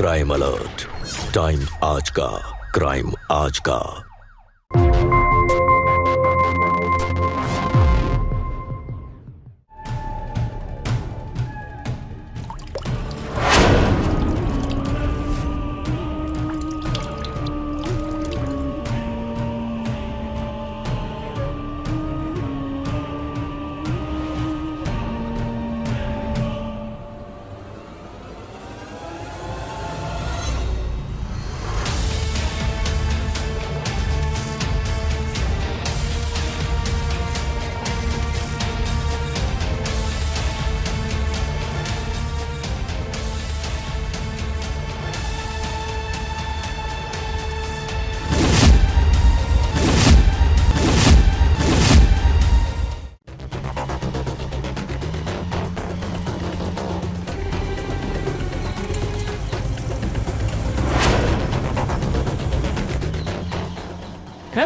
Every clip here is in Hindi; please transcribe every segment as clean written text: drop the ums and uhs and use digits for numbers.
क्राइम अलर्ट, टाइम आज का, क्राइम आज का।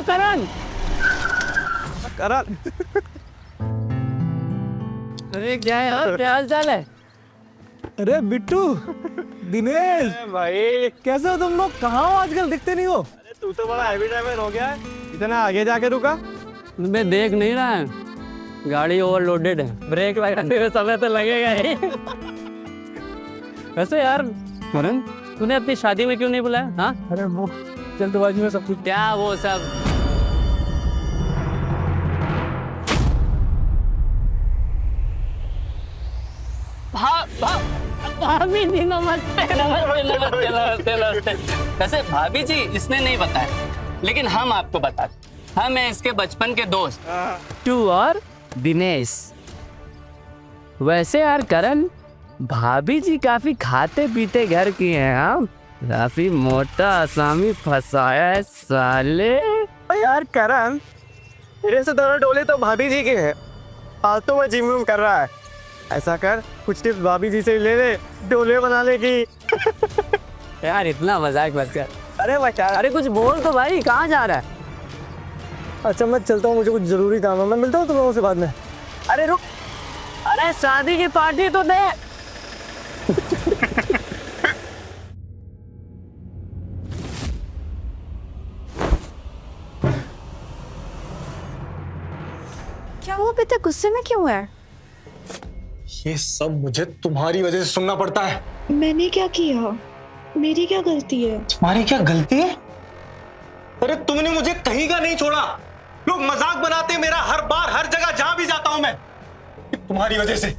करण करण अरे क्या है यार, क्या हाल चाल है? अरे बिट्टू, दिनेश भाई कैसे हो तुम लोग? कहाँ हो आजकल, दिखते नहीं हो। अरे तू तो बड़ा हैवी ड्राइवर हो गया है, इतना आगे जाके रुका। मैं देख नहीं रहा है, गाड़ी ओवरलोडेड है, ब्रेक लगाने में समय तो लगेगा ही। वैसे यार करण, तूने अपनी शादी में क्यों नहीं बुलाया? हाँ, अरे वो जल्दबाजी में सब कुछ। क्या वो सब? भाभी जी नमस्ते नमस्ते नमस्ते नमस्ते नमस्ते। वैसे भाभी जी इसने नहीं बताया, लेकिन हम आपको बताते। हम हैं इसके बचपन के दोस्त तू और दिनेश। वैसे यार करण, भाभी जी काफी खाते पीते घर की हैं। हम काफी मोटा आसामी फंसाया है साले। यार करण, मेरे से दोनों डोले तो भाभी जी के हैं, फालतू में जिम विम कर रहा है। ऐसा कर, कुछ टिप्स भाभी जी से ले ले डोले बनाने की। यार इतना मजाक मत कर। अरे बच्चा, अरे कुछ बोल तो भाई, कहाँ जा रहा है? अच्छा मैं चलता हूँ, मुझे कुछ जरूरी काम है, मैं मिलता हूँ तुम लोगों से बाद में। अरे रुक, अरे शादी की पार्टी तो दे। क्या वो बेटा गुस्से में क्यों है? ये सब मुझे तुम्हारी वजह से सुनना पड़ता है। मैंने क्या किया? मेरी क्या गलती है? तुम्हारी क्या गलती है? अरे तुमने मुझे कहीं का नहीं छोड़ा। लोग मजाक बनाते मेरा हर बार, हर जगह जहां भी जाता हूं मैं, तुम्हारी वजह से।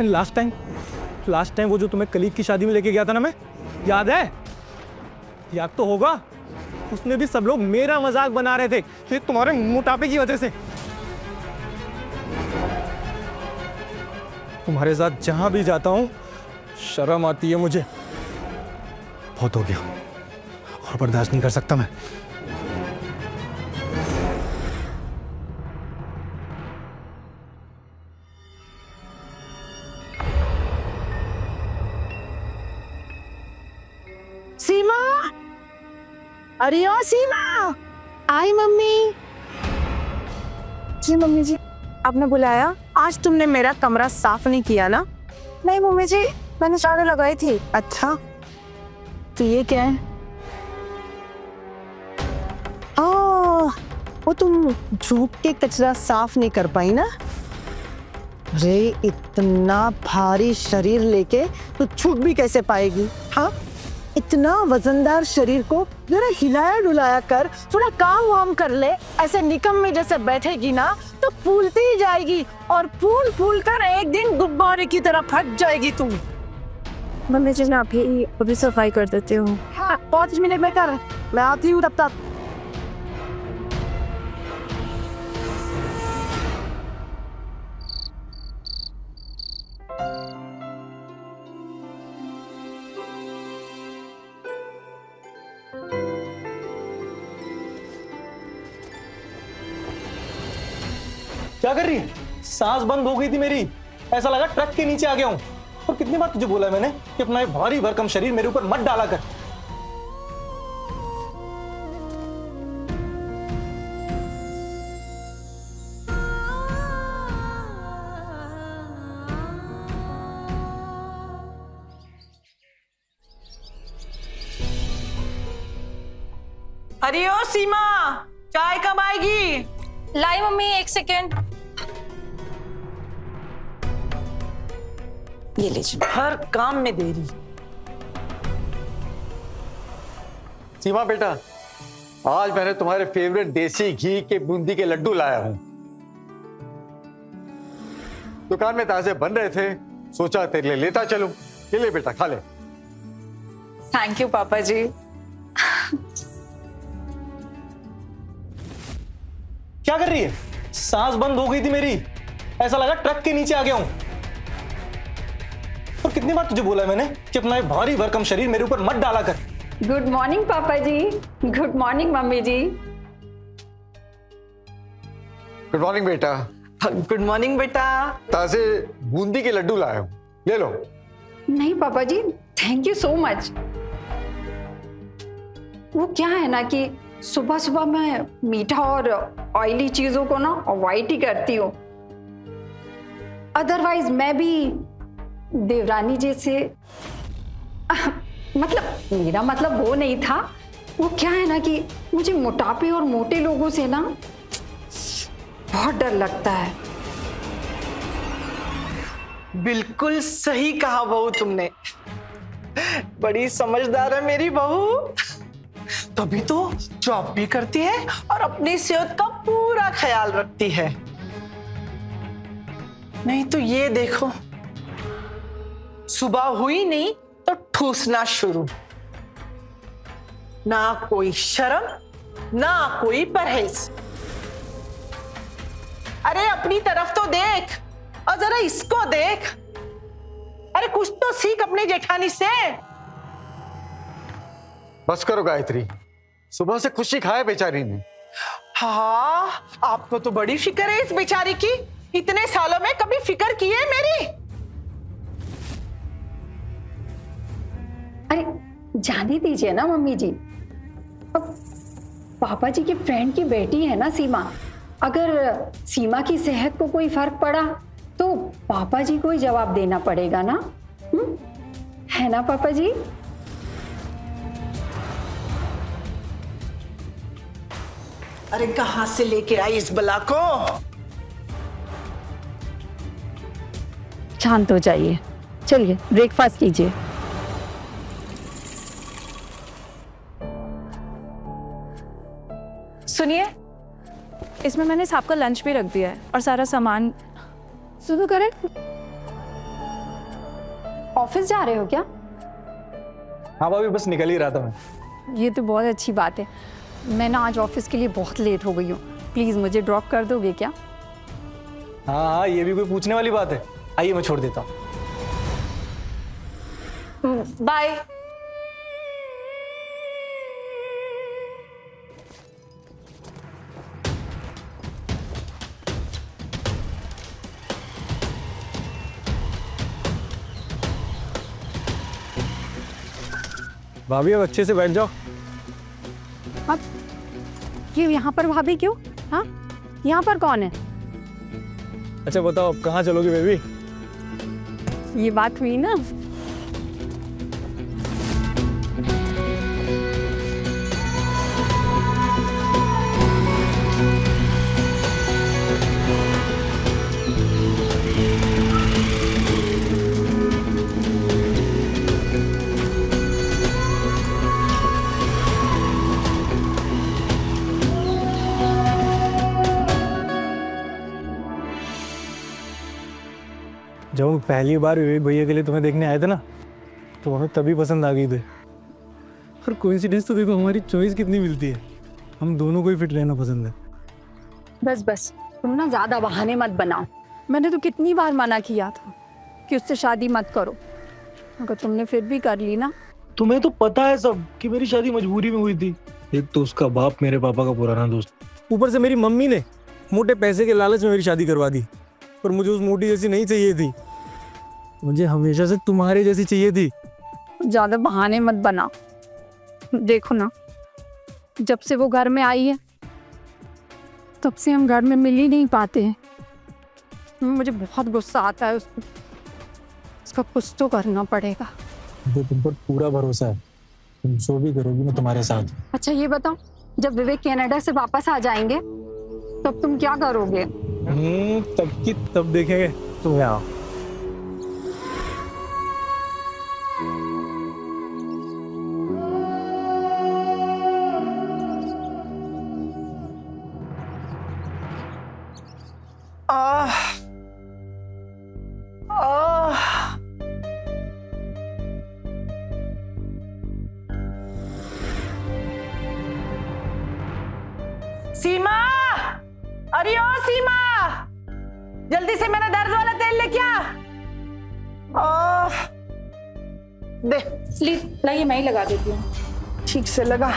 लास्ट टाइम वो जो तुम्हें कलीग की शादी में लेके गया था ना, मैं, याद है? याद तो होगा। उसमें भी सब लोग मेरा मजाक बना रहे थे, ये तुम्हारे मोटापे की वजह से। तुम्हारे साथ जहां भी जाता हूं शर्म आती है मुझे। बहुत हो गया और बर्दाश्त नहीं कर सकता मैं। सीमा, अरे ओ सीमा, आई मम्मी। जी मम्मी जी, आपने बुलाया? आज तुमने मेरा कमरा साफ नहीं किया ना? नहीं मम्मी जी, मैंने झाड़ू लगाई थी। अच्छा, तो ये क्या है? वो तुम झुक के कचरा साफ नहीं कर पाई ना? अरे इतना भारी शरीर लेके तो छूट भी कैसे पाएगी? हाँ, इतना वजनदार शरीर को जरा हिलाया डुलाया कर, थोड़ा काम वाम कर ले। ऐसे निकम्मे जैसे बैठेगी ना तो फूलती ही जाएगी, और फूल फूल कर एक दिन गुब्बारे की तरह फट जाएगी तुम। मम्मी जी मैं अभी सफाई कर देती हूँ। हाँ 5 मिनट में कर, मैं आती हूँ तब तक। क्या कर रही है? सांस बंद हो गई थी मेरी, ऐसा लगा ट्रक के नीचे आ गया हूं। और कितनी बार तुझे बोला है मैंने कि अपना ये भारी भरकम शरीर मेरे ऊपर मत डाला कर। अरे ओ सीमा, चाय कब आएगी? लाई मम्मी, एक सेकेंड। ये लीजिए। हर काम में देरी। सीमा बेटा, आज मैंने तुम्हारे फेवरेट देसी घी के बूंदी के लड्डू लाया हूं। दुकान में ताजे बन रहे थे, सोचा तेरे लिए लेता चलूं। ये ले बेटा, खा ले। थैंक यू पापा जी। क्या कर रही है? सांस बंद हो गई थी मेरी, ऐसा लगा ट्रक के नीचे आ गया हूं। और कितनी बार तुझे बोला है मैंने कि अपना ये भारी भरकम शरीर मेरे ऊपर मत डाला कर। गुड मॉर्निंग पापा जी। गुड मॉर्निंग मम्मी जी। गुड मॉर्निंग बेटा। गुड मॉर्निंग बेटा। ताजे बूंदी के लड्डू लाया हूं, ले लो। नहीं पापा जी, थैंक यू सो मच। वो क्या है ना कि सुबह सुबह मैं मीठा और ऑयली चीजों को ना अवॉइड ही करती हूँ। अदरवाइज मैं भी देवरानी जैसे मतलब मेरा मतलब वो नहीं था। वो क्या है ना कि मुझे मोटापे और मोटे लोगों से ना बहुत डर लगता है। बिल्कुल सही कहा बहू तुमने। बड़ी समझदार है मेरी बहू। तभी तो जॉब भी करती है और अपनी सेहत का पूरा ख्याल रखती है। नहीं तो ये देखो, सुबह हुई नहीं तो ठूसना शुरू। ना कोई शर्म ना कोई परहेज। अरे अपनी तरफ तो देख और जरा इसको देख। अरे कुछ तो सीख अपनी जेठानी से। बस करो गायत्री, सुबह से खुशी खाए बेचारी ने। हाँ, आपको तो बड़ी फिक्र है इस बेचारी की। इतने सालों में कभी फिक्र की है मेरी? अरे जाने दीजिए ना मम्मी जी। अब पापा जी के फ्रेंड की बेटी है ना सीमा। अगर सीमा की सेहत को कोई फर्क पड़ा तो पापा जी को ही जवाब देना पड़ेगा ना। है ना पापा जी? अरे कहां से लेके आई इस बला को? शांत हो जाइए, चलिए ब्रेकफास्ट कीजिए। सुनिए, इसमें मैंने आपका लंच भी रख दिया है और सारा सामान। सुनो करें, ऑफिस जा रहे हो क्या? हाँ भाभी, बस निकल ही रहा था मैं। ये तो बहुत अच्छी बात है। मैं ना आज ऑफिस के लिए बहुत लेट हो गई हूँ। प्लीज मुझे ड्रॉप कर दोगे क्या? हाँ हाँ, ये भी कोई पूछने वाली बात है। आइए मैं छोड़ देता हूँ। बाय। भाभी अब अच्छे से बैठ जाओ। अब ये यहाँ पर भाभी क्यों? हाँ, यहाँ पर कौन है? अच्छा बताओ, अब कहाँ चलोगे बेबी? ये बात हुई ना। जब हम पहली बार विवेक भैया के लिए तुम्हें देखने आए थे ना, तो हमें तभी पसंद आ गई थी। और कोइंसिडेंस तो देखो, हमारी चॉइस कितनी मिलती है। हम दोनों को ही फिट रहना पसंद है। बस बस, तुम ना ज्यादा बहाने मत बनाओ। मैंने तो कितनी बार मना किया था कि उससे शादी मत करो, मगर तुमने फिर भी कर ली ना। तुम्हें तो पता है सब कि मेरी शादी मजबूरी में हुई थी। एक तो उसका बाप मेरे पापा का पुराना दोस्त, ऊपर से मेरी मम्मी ने मोटे पैसे के लालच में मेरी शादी करवा दी। पर मुझे उस मोटी जैसी नहीं चाहिए थी, मुझे हमेशा से तुम्हारे जैसी चाहिए थी। ज्यादा बहाने मत बना। देखो ना, जब से वो घर में आई है तब से हम घर में मिल ही नहीं पाते हैं। मुझे बहुत गुस्सा आता है उसको। उसका कुछ तो करना पड़ेगा। मुझे तुम पर पूरा भरोसा है, तुम जो भी करोगी मैं तुम्हारे साथ। अच्छा ये बताओ, जब विवेक कनाडा से वापस आ जाएंगे तब तुम क्या करोगे? तब की तब देखेंगे। तुम आओ। आह आह सीमा, अरे ओ सीमा, जल्दी से मेरा दर्द वाला तेल लेके आ। दे प्लीज लाइए, मैं ही लगा देती हूँ। ठीक से लगा।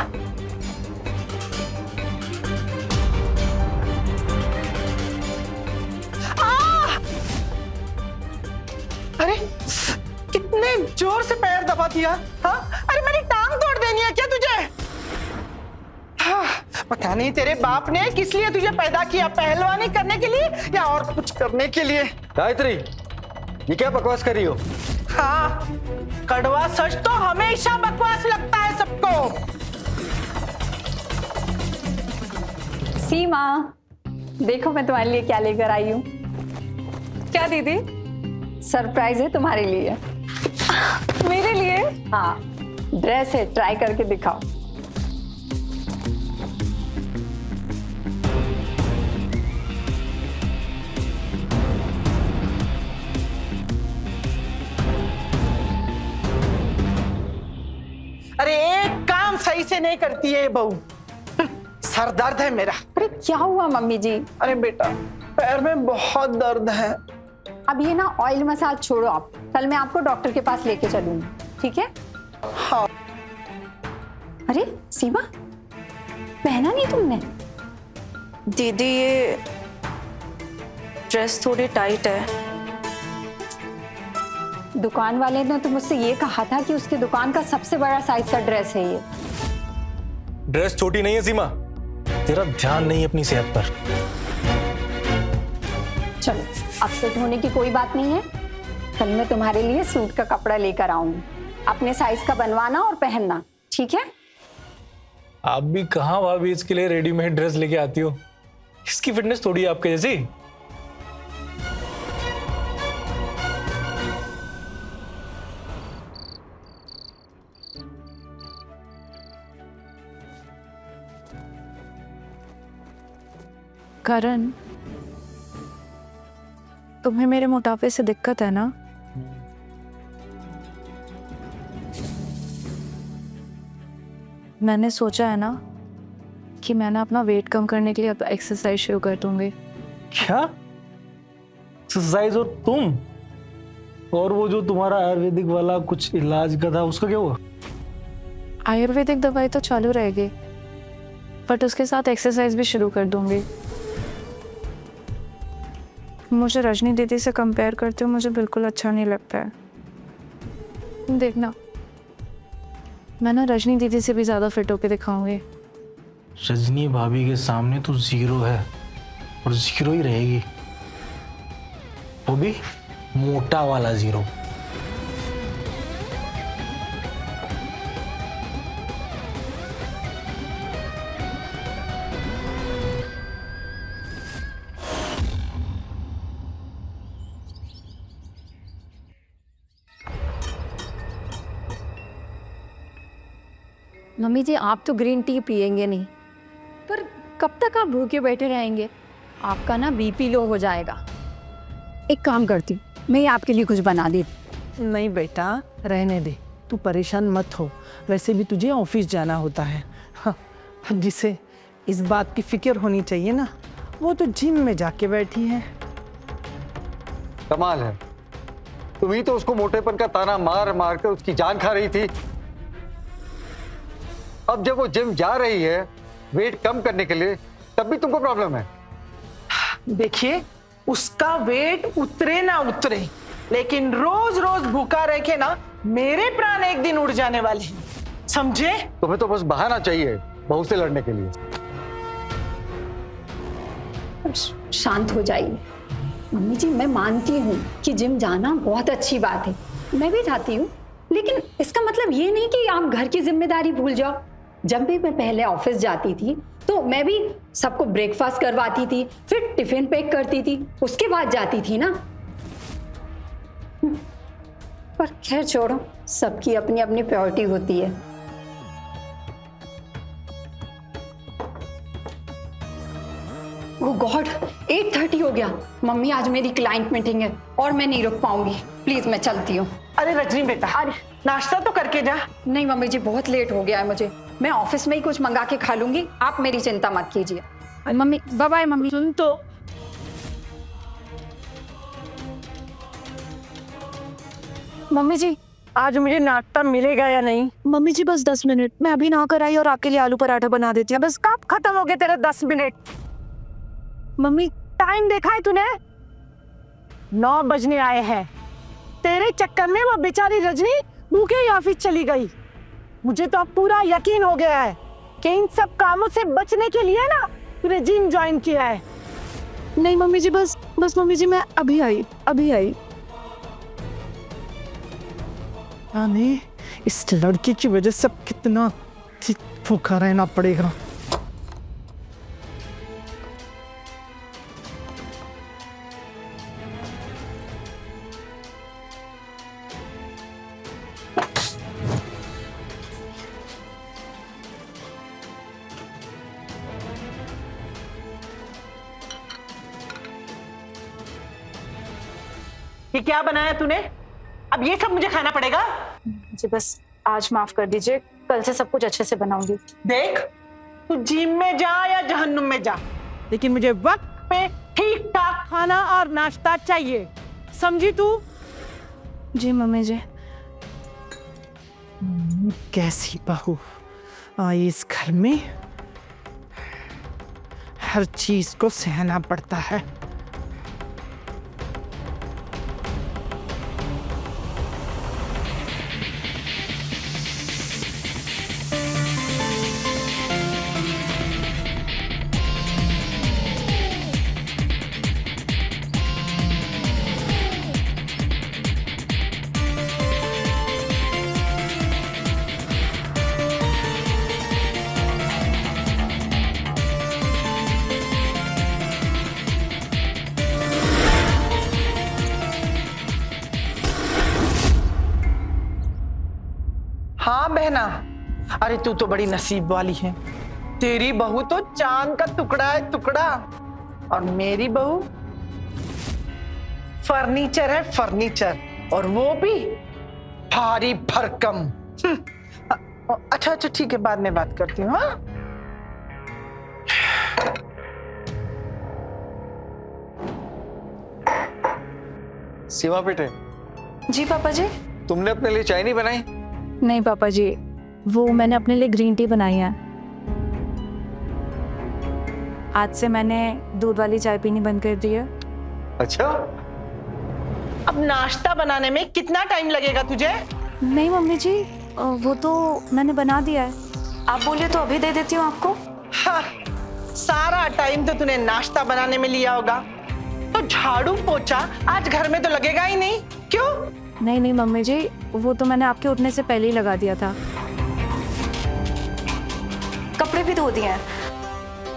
अरे कितने जोर से पैर दबा दिया। हाँ, अरे मेरी टांग तोड़ देनी है क्या तुझे? हाँ, पता नहीं तेरे बाप ने किस लिए तुझे पैदा किया, पहलवानी करने के लिए या और कुछ करने के लिए? गायत्री, ये क्या बकवास कर रही हो? हाँ, कड़वा सच तो हमेशा बकवास लगता है सबको। सीमा, देखो मैं तुम्हारे लिए क्या लेकर आई हूँ। क्या दीदी? सरप्राइज है तुम्हारे लिए। मेरे लिए? हाँ, ड्रेस है, ट्राई करके दिखाओ। अरे एक काम सही से नहीं करती है बहू। सर दर्द है मेरा। अरे क्या हुआ मम्मी जी? अरे बेटा, पैर में बहुत दर्द है। अब ये ना ऑयल मसाज छोड़ो आप, कल मैं आपको डॉक्टर के पास लेके चलूंगी, ठीक है? हाँ। अरे सीमा, पहना नहीं तुमने? दीदी ये ड्रेस थोड़ी टाइट है। दुकान वाले ने तो मुझसे ये कहा था कि उसकी दुकान का सबसे बड़ा साइज का ड्रेस है ये। ड्रेस छोटी नहीं है सीमा, तेरा ध्यान नहीं है अपनी सेहत पर। चलो, अपसेट होने की कोई बात नहीं है। कल मैं तुम्हारे लिए सूट का कपड़ा लेकर आऊंगी, अपने साइज का बनवाना और पहनना, ठीक है? आप भी कहाँ भाभी इसके लिए रेडीमेड ड्रेस लेके आती हो? इसकी फिटनेस थोड़ी है आपके जैसी। करण, तुम्हें मेरे मोटापे से दिक्कत है ना? मैंने सोचा है ना कि मैंने अपना वेट कम करने के लिए अब एक्सरसाइज शुरू कर दूंगी। क्या एक्सरसाइज? और तुम? और वो जो तुम्हारा आयुर्वेदिक वाला कुछ इलाज का था, उसका क्या हुआ? आयुर्वेदिक दवाई तो चालू रहेगी, बट उसके साथ एक्सरसाइज भी शुरू कर दूंगी। मुझे रजनी दीदी से कंपेयर करते हुए मुझे बिल्कुल अच्छा नहीं लगता है। देखना, मैं ना रजनी दीदी से भी ज्यादा फिट होके दिखाऊंगी। रजनी भाभी के सामने तो जीरो है और जीरो ही रहेगी, वो भी मोटा वाला जीरो। मम्मी जी, आप तो ग्रीन टी पियेंगे नहीं, पर कब तक आप भूखे बैठे रहेंगे? आपका ना बीपी लो हो जाएगा। एक काम करती हूँ, मैं आपके लिए कुछ बना देती। नहीं बेटा, रहने दे, तू परेशान मत हो। वैसे भी तुझे ऑफिस जाना होता है। हाँ, जिसे इस बात की फिक्र होनी चाहिए ना, वो तो जिम में जाके बैठी है। कमाल है, तुम ही तो उसको मोटेपन का ताना मार मार कर उसकी जान खा रही थी। अब जब वो जिम जा रही है वेट कम करने के लिए, तब भी तुमको प्रॉब्लम है। देखिए, उसका वेट उतरे ना उतरे, लेकिन रोज रोज भूखा रह के ना मेरे प्राण एक दिन उड़ जाने वाले हैं, समझे? तुम्हें तो बस बहाना चाहिए बहू से लड़ने के लिए। शांत हो जाइए मम्मी जी। मैं मानती हूँ कि जिम जाना बहुत अच्छी बात है, मैं भी जाती हूँ, लेकिन इसका मतलब ये नहीं कि आप घर की जिम्मेदारी भूल जाओ। जब भी मैं पहले ऑफिस जाती थी तो मैं भी सबको ब्रेकफास्ट करवाती थी, फिर टिफिन पैक करती थी, उसके बाद जाती थी ना। पर खैर छोड़ो, सबकी अपनी अपनी प्रायोरिटी होती है। ओह गॉड, 8:30 हो गया। मम्मी आज मेरी क्लाइंट मीटिंग है और मैं नहीं रुक पाऊंगी। प्लीज मैं चलती हूँ। अरे रजनी बेटा, अरे नाश्ता तो करके जा। नहीं मम्मी जी, बहुत लेट हो गया है मुझे। मैं ऑफिस में ही कुछ मंगा के खा लूंगी, आप मेरी चिंता मत कीजिए। Mummy bye bye. मम्मी सुन तो, मम्मी जी, आज मुझे नाश्ता मिलेगा या नहीं? मम्मी जी बस 10 मिनट, मैं अभी ना कर आई और आपके लिए आलू पराठा बना देती हूँ। बस कब खत्म हो गया तेरा 10 मिनट? मम्मी, टाइम देखा है तूने? 9 बजने आए हैं। तेरे चक्कर में वो बेचारी रजनी भूखे ही ऑफिस चली गई। मुझे तो अब पूरा यकीन हो गया है कि इन सब कामों से बचने के लिए ना तूने जिम ज्वाइन किया है। नहीं मम्मी जी, बस मम्मी जी मैं अभी आई। नहीं, इस लड़की की वजह से अब कितना भूखा रहना पड़ेगा। ये क्या बनाया तूने? अब ये सब मुझे खाना पड़ेगा? जी बस आज माफ कर दीजिए, कल से सब कुछ अच्छे से बनाऊंगी। देख, तू जिम में जा या जहन्नुम में जा, लेकिन मुझे वक्त पे ठीक ठाक खाना और नाश्ता चाहिए, समझी तू? जी मम्मी जी। कैसी बहू आई इस घर में, हर चीज को सहना पड़ता है। हाँ बहना, अरे तू तो बड़ी नसीब वाली है। तेरी बहू तो चांद का टुकड़ा है, टुकड़ा। और मेरी बहू फर्नीचर है, फर्नीचर, और वो भी भारी भरकम। अच्छा ठीक है, बाद में बात करती हूँ। हाँ सीमा बेटे, जी पापा जी। तुमने अपने लिए चाय नहीं बनाई? नहीं पापा जी, वो मैंने अपने लिए ग्रीन टी बनाई है। आज से मैंने दूध वाली चाय पीनी बंद कर दी है। अच्छा, अब नाश्ता बनाने में कितना टाइम लगेगा तुझे? नहीं मम्मी जी, वो तो मैंने बना दिया है। आप बोलिए तो अभी दे देती हूँ आपको। हाँ, सारा टाइम तो तूने नाश्ता बनाने में लिया होगा, तो झाड़ू पोछा आज घर में तो लगेगा ही नहीं, क्यों? नहीं मम्मी जी, वो तो मैंने आपके उठने से पहले ही लगा दिया था। कपड़े भी धो दिए हैं।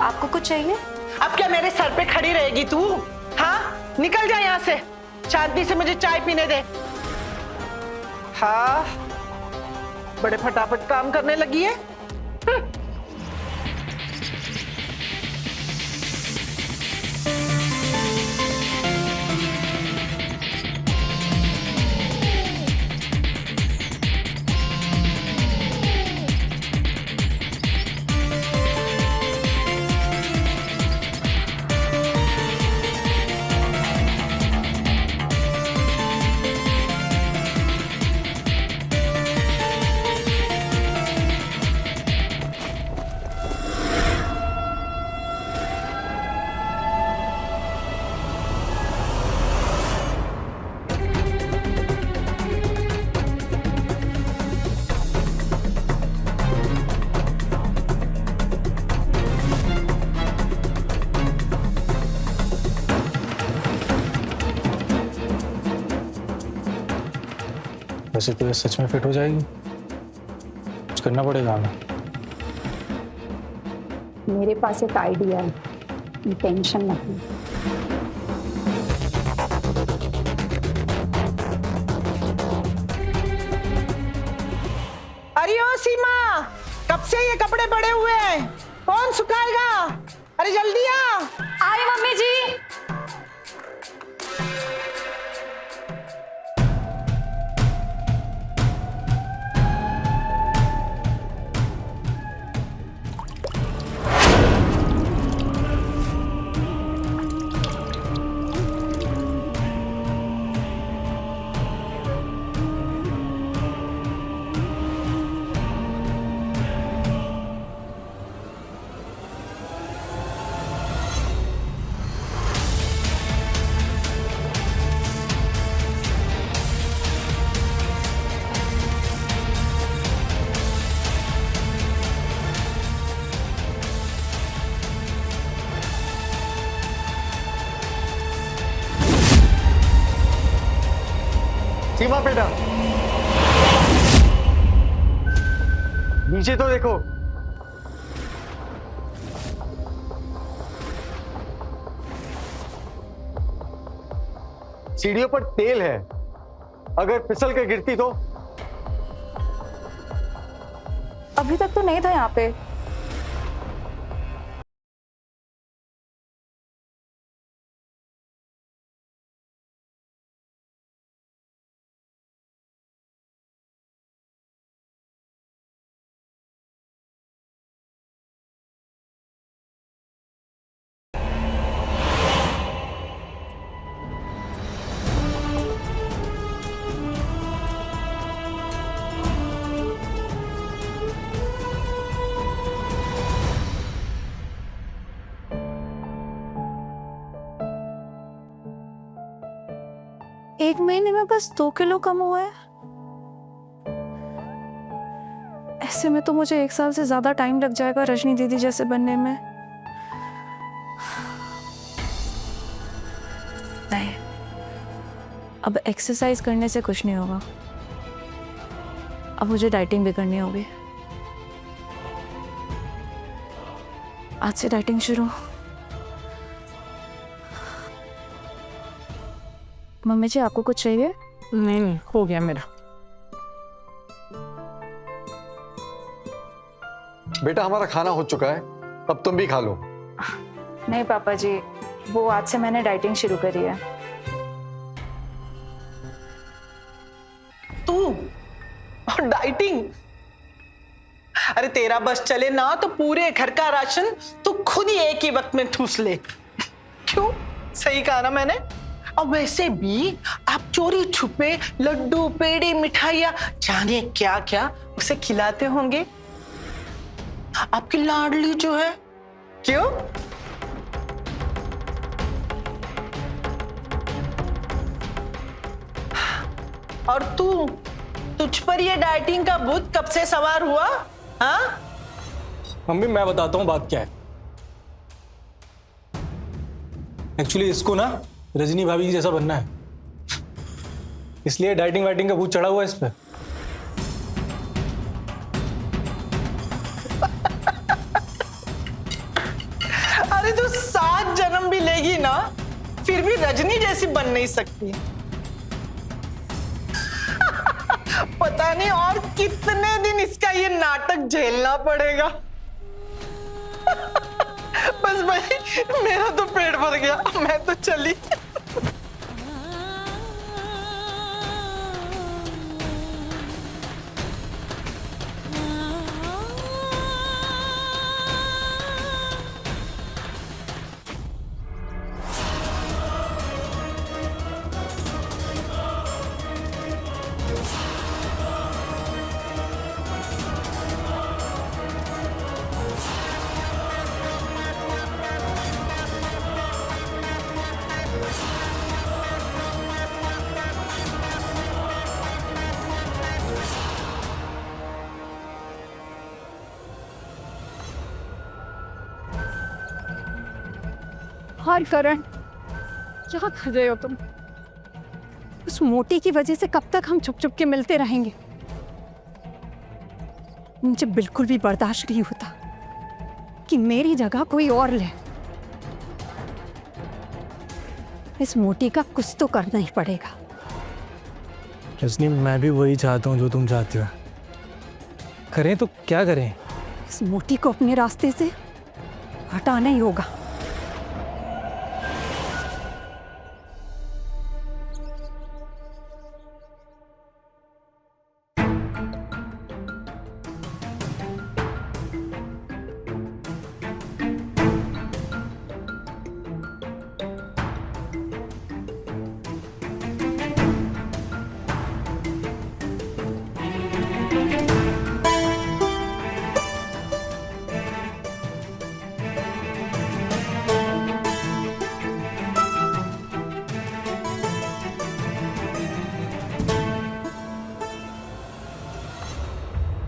आपको कुछ चाहिए? अब क्या मेरे सर पे खड़ी रहेगी तू? हाँ, निकल जा यहाँ से, शांति से मुझे चाय पीने दे। हाँ, बड़े फटाफट काम करने लगी है। वैसे तो ये सच में फिट हो जाएगी, कुछ करना पड़ेगा हमें। मेरे पास एक आइडिया है, टेंशन नहीं। अरे ओ सीमा, कब से ये कपड़े पड़े हुए हैं? कौन सुखाएगा? अरे जल्दी आ। आई मम्मी जी। सीमा बेटा, नीचे तो देखो। सीढ़ियों पर तेल है, अगर फिसल के गिरती तो। अभी तक तो नहीं था यहाँ पे। एक महीने में बस 2 किलो कम हुआ है। ऐसे में तो मुझे 1 साल से ज्यादा टाइम लग जाएगा रजनी दीदी जैसे बनने में। नहीं, अब एक्सरसाइज करने से कुछ नहीं होगा। अब मुझे डाइटिंग भी करनी होगी। आज से डाइटिंग शुरू। मम्मी जी, आपको कुछ चाहिए? नहीं, हो गया मेरा। बेटा, हमारा खाना हो चुका है, अब तुम भी खा लो। नहीं पापा जी, वो आज से मैंने डाइटिंग शुरू करी है। तू और डाइटिंग? अरे तेरा बस चले ना तो पूरे घर का राशन तू खुद ही एक ही वक्त में ठूस ले। क्यों? सही कहा ना मैंने? और वैसे भी आप चोरी छुपे लड्डू पेड़े मिठाइयां जाने क्या क्या उसे खिलाते होंगे। आपकी लाडली जो है। क्यों? और तुझ पर ये डाइटिंग का भूत कब से सवार हुआ? हाँ? मम्मी, मैं बताता हूँ बात क्या है। एक्चुअली इसको ना रजनी भाभी जैसा बनना है, इसलिए डाइटिंग वाइटिंग का भूत चढ़ा हुआ है इस पे। अरे तू 7 जन्म भी लेगी ना, फिर भी रजनी जैसी बन नहीं सकती। पता नहीं और कितने दिन इसका ये नाटक झेलना पड़ेगा। बस भाई, मेरा तो पेट भर गया, मैं तो चली। और करण, क्या कर रहे हो तुम? उस मोटी की वजह से कब तक हम छुप छुप के मिलते रहेंगे? मुझे बिल्कुल भी बर्दाश्त नहीं होता। कि मेरी जगह कोई और ले। इस मोटी का कुछ तो करना ही पड़ेगा। रजनी, मैं भी वही चाहता हूँ जो तुम चाहती हो। करें तो क्या करें? इस मोटी को अपने रास्ते से हटाना ही होगा।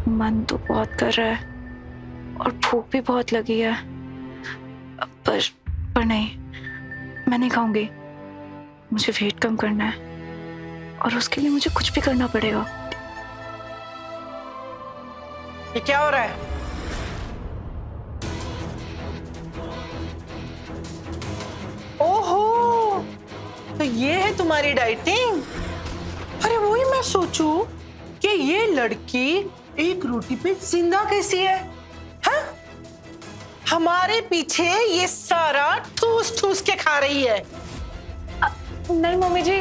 मन तो बहुत कर रहा है और भूख भी बहुत लगी है, पर नहीं, मैं नहीं खाऊंगी। मुझे वेट कम करना है और उसके लिए मुझे कुछ भी करना पड़ेगा। ये क्या हो रहा है? ओहो, तो ये है तुम्हारी डाइटिंग? अरे वही मैं सोचूं कि ये लड़की एक रोटी पे जिंदा कैसी है? हाँ? हमारे पीछे ये सारा ठूस ठूस के खा रही है। नहीं मम्मी जी,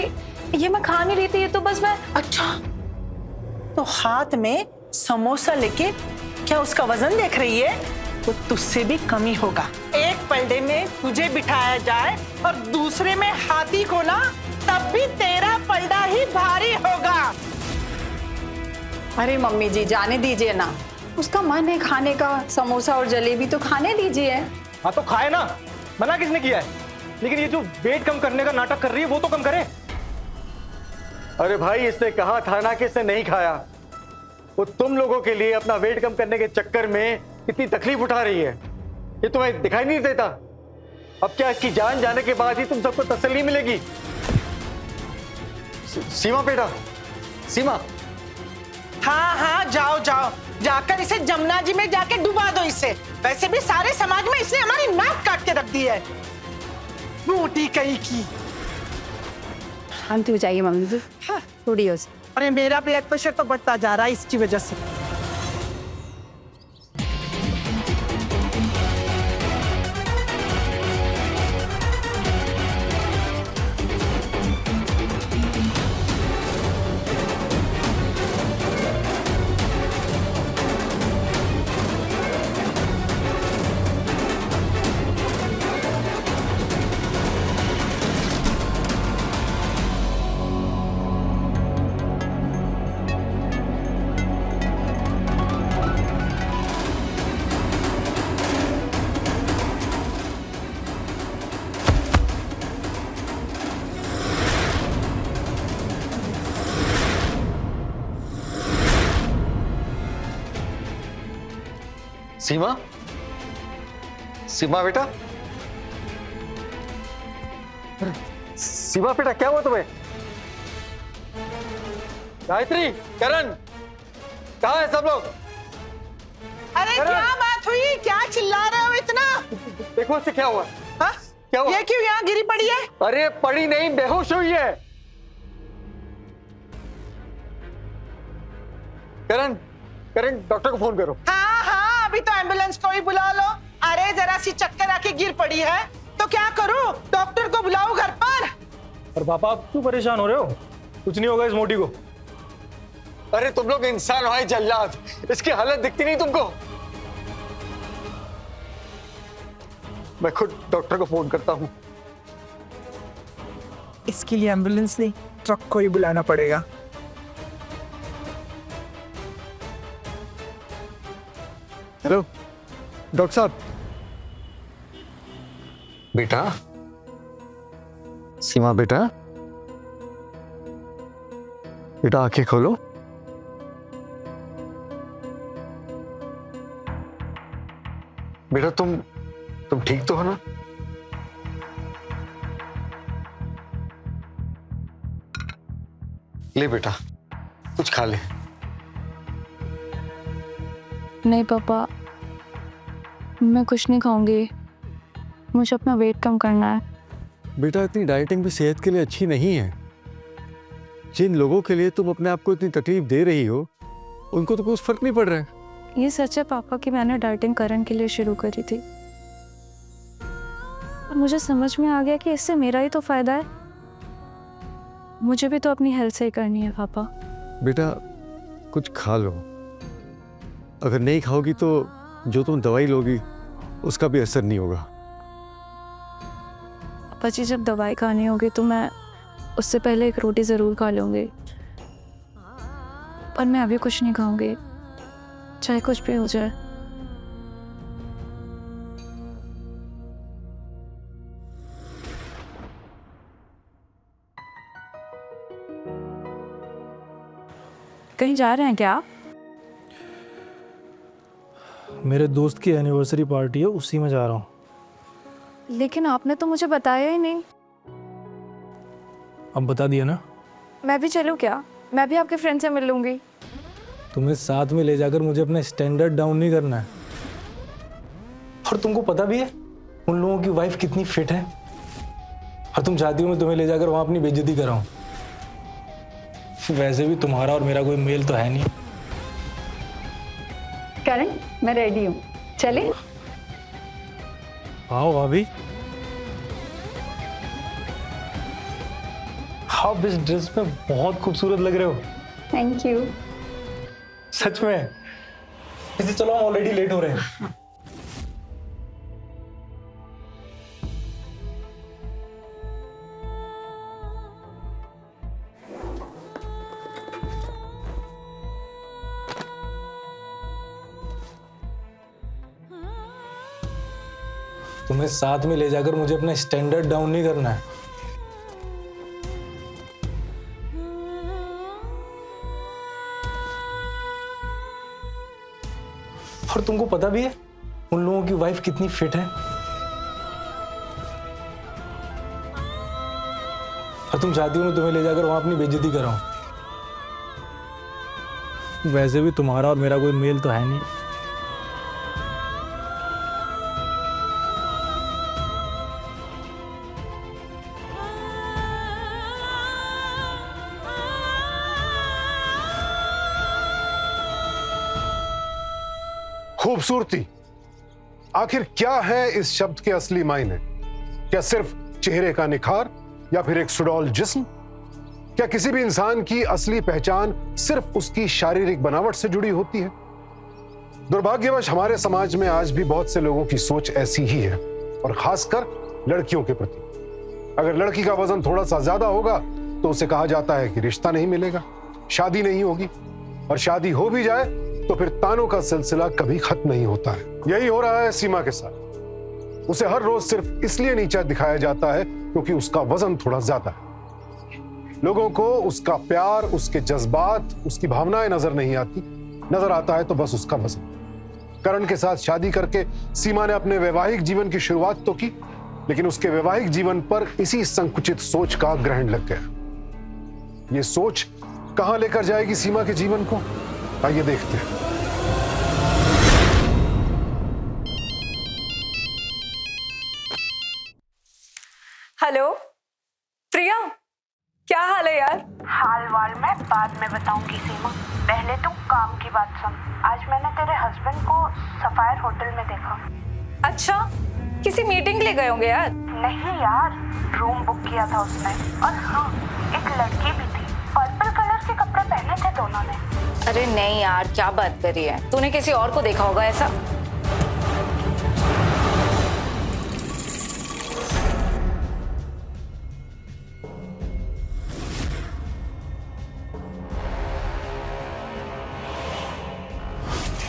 ये मैं खा नहीं रही थी, ये तो बस मैं। अच्छा, तो हाथ में समोसा लेके क्या उसका वजन देख रही है? वो तुझसे भी कम ही होगा। एक पलड़े में तुझे बिठाया जाए और दूसरे में हाथी को ना, तब भी तेरा पलड़ा ही भारी होगा। अरे मम्मी जी, जाने दीजिए ना, उसका मन है खाने का, समोसा और जलेबी तो खाने दीजिए। हाँ तो खाए ना, मना किसने किया है? लेकिन ये जो वेट कम करने का नाटक कर रही है वो तो कम करे। अरे भाई, इसने कहा था ना कि इसने नहीं खाया। वो तुम लोगों के लिए अपना वेट कम करने के चक्कर में इतनी तकलीफ उठा रही है, ये तुम्हें दिखाई नहीं देता? अब क्या इसकी जान जाने के बाद ही तुम सबको तसल्ली मिलेगी? सीमा बेटा, सीमा। हाँ हाँ, जाओ जाओ, जाकर इसे जमुना जी में जाके डुबा दो इसे। वैसे भी सारे समाज में इसने हमारी नाक काट के रख दी है, मोटी कहीं की। शांति हो जाइए मम्मी जी, थोड़ी हो। अरे मेरा ब्लड प्रेशर तो बढ़ता जा रहा है इसकी वजह से। सीमा, सीमा बेटा, सीमा बेटा, क्या हुआ तुम्हें? गायत्री, करण, कहाँ है सब लोग? अरे क्या बात हुई? क्या चिल्ला रहे हो इतना? देखो इससे क्या हुआ? हाँ? क्या हुआ? ये क्यों यहाँ गिरी पड़ी है? अरे पड़ी नहीं, बेहोश हुई है। करण, करण, डॉक्टर को फोन करो। हाँ हाँ, अभी तो एम्बुलेंस को ही बुला लो। अरे जरा सी चक्कर आके गिर पड़ी है तो क्या करूं? डॉक्टर को बुलाओ घर पर। और पापा, आप क्यों परेशान हो रहे हो? कुछ नहीं होगा इस मोटी को। अरे तुम लोग इंसान हो जल्लाद, इसकी हालत दिखती नहीं तुमको? मैं खुद डॉक्टर को फोन करता हूँ। इसके लिए एम्बुलेंस नहीं, ट्रक को ही बुलाना पड़ेगा। हेलो डॉक्टर साहब। बेटा, सीमा बेटा, बेटा आंखें खोलो। बेटा तुम ठीक तो हो ना? ले बेटा, कुछ खा ले। नहीं पापा, मैं कुछ नहीं खाऊंगी, मुझे अपना वेट कम करना है। बेटा इतनी डाइटिंग भी सेहत के लिए अच्छी नहीं है। जिन लोगों के लिए तुम अपने आप को इतनी तकलीफ दे रही हो उनको तो कुछ फर्क नहीं पड़ रहा है। ये सच है पापा कि मैंने डाइटिंग करण के लिए शुरू करी थी, और मुझे समझ में आ गया कि इससे मेरा ही तो फायदा है। मुझे भी तो अपनी हेल्थ सही करनी है पापा। बेटा कुछ खा लो, अगर नहीं खाओगी तो जो तुम दवाई लोगी उसका भी असर नहीं होगा। पापा जी जब दवाई खानी होगी तो मैं उससे पहले एक रोटी ज़रूर खा लूँगी, पर मैं अभी कुछ नहीं खाऊंगी, चाहे कुछ भी हो जाए। कहीं जा रहे हैं क्या? मेरे दोस्त की एनिवर्सरी पार्टी है, उसी में जा रहा हूँ। लेकिन आपने तो मुझे बताया ही नहीं। अब बता दिया ना। मैं भी चलूँ क्या? मैं भी आपके फ्रेंड से मिल लूँगी। तुम्हें साथ में ले जाकर मुझे अपना स्टैंडर्ड डाउन नहीं करना है। और तुमको पता भी है उन लोगों की वाइफ कितनी फिट है, और तुम चाहती हो मैं तुम्हें ले जाकर वहां अपनी बेइज्जती कराऊं। वैसे भी तुम्हारा और मेरा कोई मेल तो है नहीं। करण, मैं रेडी हूँ, चले? आओ भाभी। आप इस ड्रेस में बहुत खूबसूरत लग रहे हो। Thank you. सच में? इसे चलो, हम ऑलरेडी लेट हो रहे हैं। तुम्हें साथ में ले जाकर मुझे अपना स्टैंडर्ड डाउन नहीं करना है। और तुमको पता भी है उन लोगों की वाइफ कितनी फिट है, और तुम चाहती हो मैं तुम्हें ले जाकर वहां अपनी बेइज्जती कराऊं। वैसे भी तुम्हारा और मेरा कोई मेल तो है नहीं। खूबसूरती आखिर क्या है इस शब्द के असली मायने? क्या सिर्फ चेहरे का निखार या फिर एक सुडौल जिस्म? क्या किसी भी इंसान की असली पहचान सिर्फ उसकी शारीरिक बनावट से जुड़ी होती है? दुर्भाग्यवश हमारे समाज में आज भी बहुत से लोगों की सोच ऐसी ही है, और खासकर लड़कियों के प्रति। अगर लड़की का वजन थोड़ा सा ज्यादा होगा तो उसे कहा जाता है कि रिश्ता नहीं मिलेगा, शादी नहीं होगी, और शादी हो भी जाए तो फिर तानों का सिलसिला कभी खत्म नहीं होता है। यही हो रहा है सीमा के साथ। उसे हर रोज सिर्फ इसलिए नीचा दिखाया जाता है क्योंकि उसका वजन थोड़ा ज्यादा है। लोगों को उसका प्यार, उसके जज्बात, उसकी भावनाएं नजर नहीं आती, नजर आता है तो बस उसका वजन। करण के साथ शादी करके सीमा ने अपने वैवाहिक जीवन की शुरुआत तो की, लेकिन उसके वैवाहिक जीवन पर इसी संकुचित सोच का ग्रहण लग गया। ये सोच कहां लेकर जाएगी सीमा के जीवन को, आइए देखते हैं। हेलो प्रिया, क्या हाल है यार? हाल वाल मैं बाद में बताऊंगी सीमा, पहले तू काम की बात सुन। आज मैंने तेरे हस्बैंड को सफायर होटल में देखा। अच्छा, किसी मीटिंग के लिए गए होंगे यार? नहीं यार, रूम बुक किया था उसने। और हाँ, एक लड़की भी थी, पर्पल कलर के कपड़े पहने थे दोनों ने। अरे नहीं यार, क्या बात कर रही है? तूने किसी और को देखा होगा ऐसा?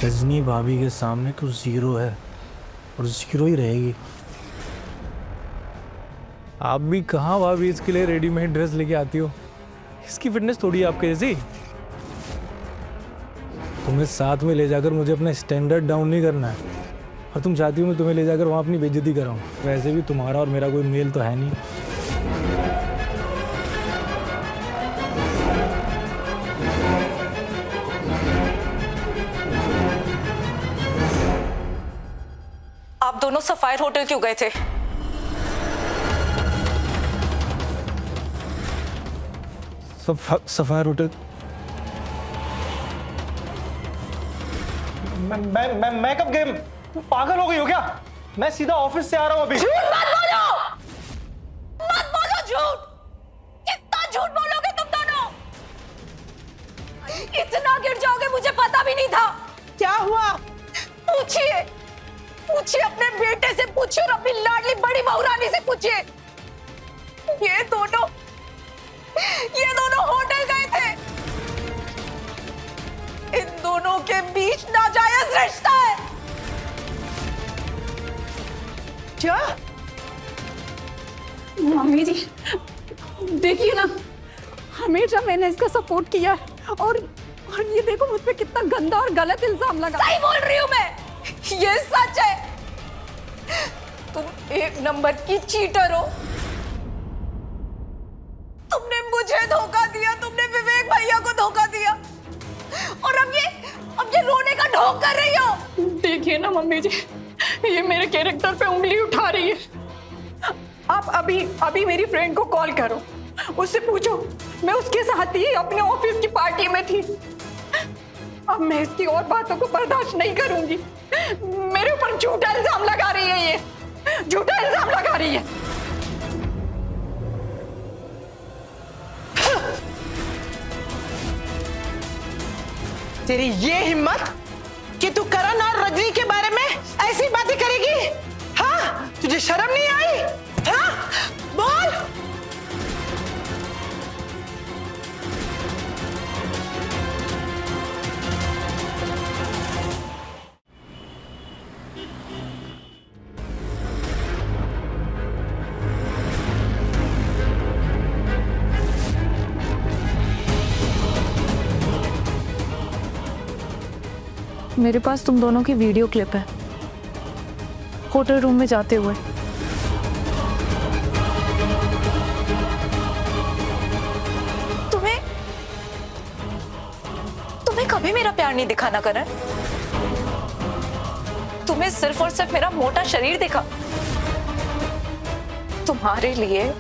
रजनी भाभी के सामने तो जीरो है और जीरो ही रहेगी। आप भी कहाँ भाभी इसके लिए रेडीमेड ड्रेस लेके आती हो? इसकी फिटनेस थोड़ी है आपके जैसी। तुम्हें साथ में ले जाकर मुझे अपना स्टैंडर्ड डाउन नहीं करना है, और तुम चाहती हो मैं तुम्हें ले जाकर वहाँ अपनी बेइज्जती कराऊं। वैसे भी तुम्हारा और मेरा कोई मेल तो है नहीं। दोनों सफायर होटल क्यों गए थे? Sapphire hotel? मैं कब गेम? पागल हो गई हो क्या? मैं सीधा ऑफिस से आ रहा हूँ अभी। झूठ मत बोलो! मत बोलो झूठ! कितना झूठ बोलोगे तुम दोनों? इतना गिर जाओगे मुझे पता भी नहीं था। क्या हुआ? पूछिए, पूछिए अपने बेटे से पूछिए और अपनी लाडली बड़ी बहुरानी से पूछिए। ये दोनों होटल गए थे। इन दोनों के बीच नाजायज रिश्ता है। क्या? मम्मी जी देखिए ना, हमेशा मैंने इसका सपोर्ट किया है और ये देखो मुझ पे कितना गंदा और गलत इल्जाम लगा। सही बोल रही हूँ मैं, ये सच है। तुम एक नंबर की चीटर हो। तुमने मुझे धोखा दिया, तुमने विवेक भैया को धोखा दिया और अब ये रोने का ढोंग कर रही हो। देखिए ना मम्मी जी, ये मेरे कैरेक्टर पे उंगली उठा रही है। आप अभी मेरी फ्रेंड को कॉल करो, उससे पूछो मैं उसके साथ ही अपने ऑफिस की पार्टी में थी। अब मैं इसकी और बातों को बर्दाश्त नहीं करूंगी। मेरे ऊपर झूठा इल्जाम लगा रही है, ये झूठा इल्जाम लगा रही है। तेरी ये हिम्मत कि तू करण और रजनी के बारे में ऐसी बातें करेगी? हाँ, तुझे शर्म नहीं आई? हाँ, बोल। मेरे पास तुम दोनों की वीडियो क्लिप है होटल रूम में जाते हुए। तुम्हें कभी मेरा प्यार नहीं दिखाना करण। तुम्हें सिर्फ और सिर्फ मेरा मोटा शरीर दिखा। तुम्हारे लिए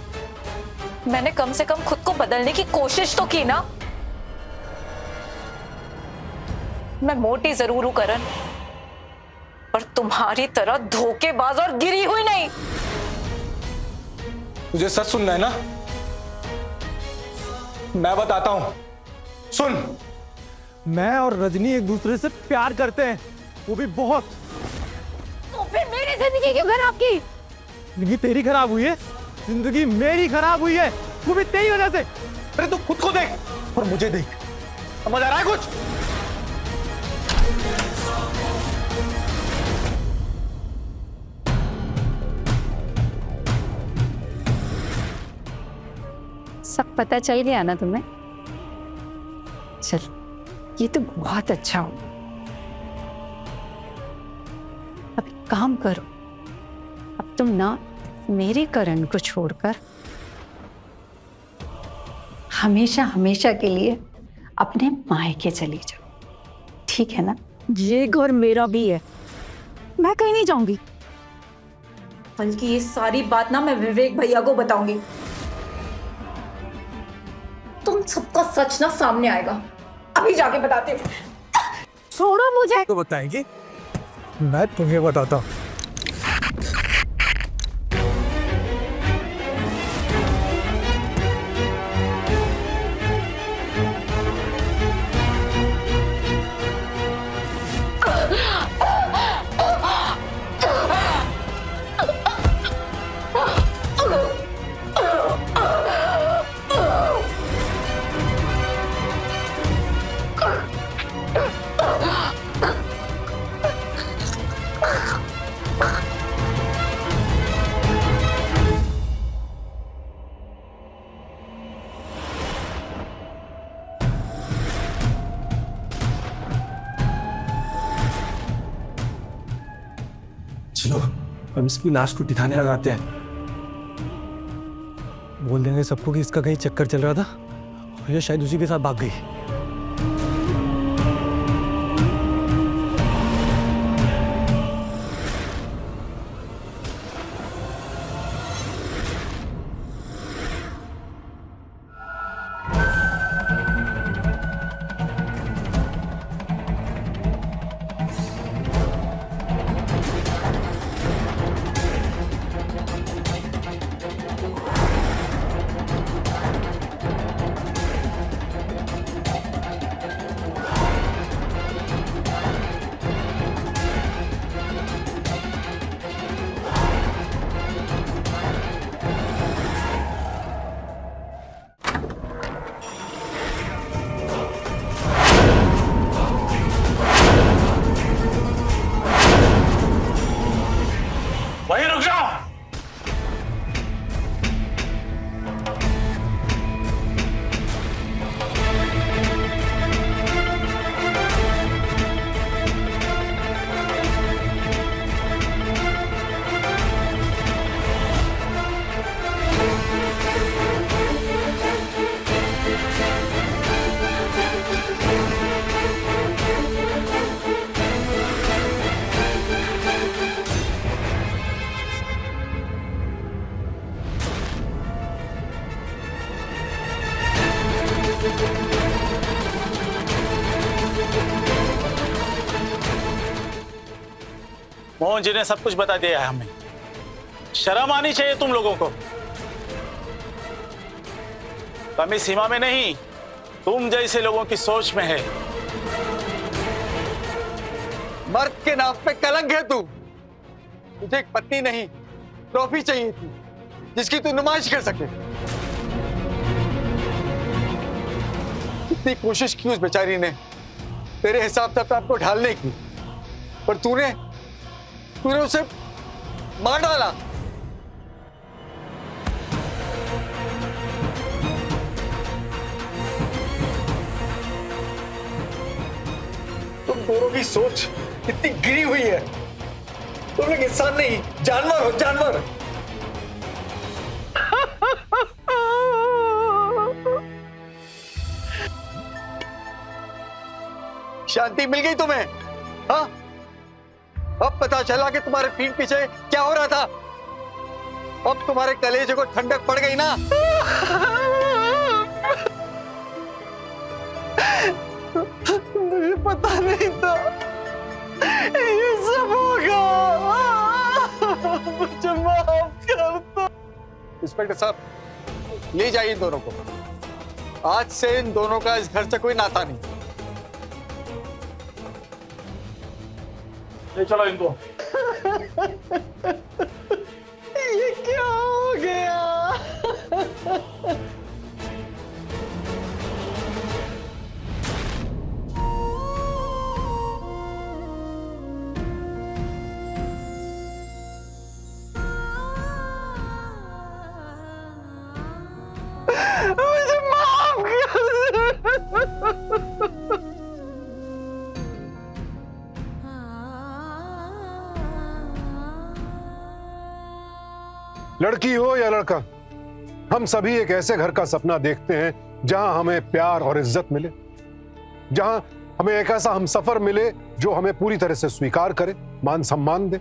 मैंने कम से कम खुद को बदलने की कोशिश तो की ना। मैं मोटी जरूर हूं करण, पर तुम्हारी तरह धोखेबाज और गिरी हुई नहीं। तुझे सच सुनना है ना? मैं बताता हूं, सुन। मैं और रजनी एक दूसरे से प्यार करते हैं, वो भी बहुत। तो फिर मेरी जिंदगी क्यों खराब की? जिंदगी तेरी खराब हुई है, जिंदगी मेरी खराब हुई है, वो भी तेरी वजह से। अरे तू खुद को देख और मुझे देख, समझ आ रहा है कुछ? सब पता चल गया ना तुम्हें? चल, ये तो बहुत अच्छा हो। अब एक काम करो, अब तुम ना मेरे करण को छोड़कर हमेशा हमेशा के लिए अपने मायके चली जाओ, ठीक है ना? ये घर मेरा भी है, मैं कहीं नहीं जाऊंगी। बल्कि ये सारी बात ना मैं विवेक भैया को बताऊंगी। तुम सबका सच ना सामने आएगा। अभी जाके बताते हो। छोड़ो मुझे। तो बताएंगे, मैं तुम्हें बताता हूँ। चलो हम इसकी लाश को ठिकाने लगाते हैं। बोल देंगे सबको कि इसका कहीं चक्कर चल रहा था और ये शायद उसी के साथ भाग गई। मोहन जी ने सब कुछ बता दिया है हमें। शर्म आनी चाहिए तुम लोगों को। कमी सीमा में नहीं, तुम जैसे लोगों की सोच में है। मर्द के नाम पे कलंक है तू। तुझे एक पत्नी नहीं, ट्रॉफी चाहिए थी जिसकी तू नुमाइश कर सके। कितनी कोशिश की उस बेचारी ने तेरे हिसाब से अपने आप को ढालने की, पर तूने उसे मार डाला। तुम दोनों की सोच इतनी गिरी हुई है। तुम लोग इंसान नहीं, जानवर हो, जानवर। शांति मिल गई तुम्हें? हाँ, अब पता चला कि तुम्हारे पीठ पीछे क्या हो रहा था। अब तुम्हारे कलेजे को ठंडक पड़ गई ना? मुझे पता नहीं था ये सब होगा। मुझे माफ कर दो। इंस्पेक्टर साहब, ले जाइए इन दोनों को। आज से इन दोनों का इस घर से कोई नाता नहीं। ले चलो इनको। ये क्या हो गया? मुझे माफ कर। लड़की हो या लड़का, हम सभी एक ऐसे घर का सपना देखते हैं जहां हमें प्यार और इज्जत मिले, जहां हमें एक ऐसा हमसफर मिले जो हमें पूरी तरह से स्वीकार करे, मान सम्मान दे।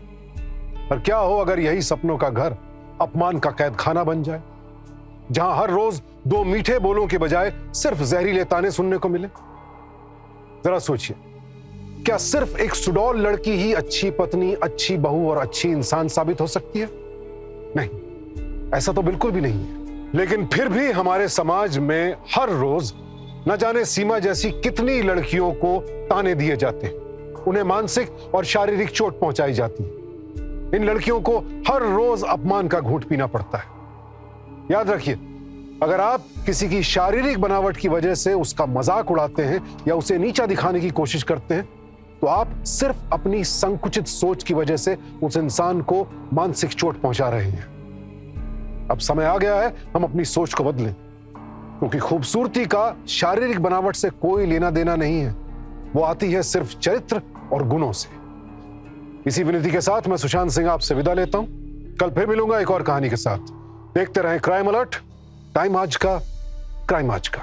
पर क्या हो अगर यही सपनों का घर अपमान का कैद खाना बन जाए, जहां हर रोज दो मीठे बोलों के बजाय सिर्फ जहरीले ताने सुनने को मिले। जरा सोचिए, क्या सिर्फ एक सुडौल लड़की ही अच्छी पत्नी, अच्छी बहू और अच्छी इंसान साबित हो सकती है? नहीं, ऐसा तो बिल्कुल भी नहीं है। लेकिन फिर भी हमारे समाज में हर रोज न जाने सीमा जैसी कितनी लड़कियों को ताने दिए जाते हैं, उन्हें मानसिक और शारीरिक चोट पहुंचाई जाती है। इन लड़कियों को हर रोज अपमान का घूंट पीना पड़ता है। याद रखिए, अगर आप किसी की शारीरिक बनावट की वजह से उसका मजाक उड़ाते हैं या उसे नीचा दिखाने की कोशिश करते हैं, तो आप सिर्फ अपनी संकुचित सोच की वजह से उस इंसान को मानसिक चोट पहुंचा रहे हैं। अब समय आ गया है हम अपनी सोच को बदलें, क्योंकि खूबसूरती का शारीरिक बनावट से कोई लेना देना नहीं है। वो आती है सिर्फ चरित्र और गुणों से। इसी विनती के साथ मैं सुशांत सिंह आपसे विदा लेता हूं। कल फिर मिलूंगा एक और कहानी के साथ। देखते रहें क्राइम अलर्ट, टाइम आज का, क्राइम आज का।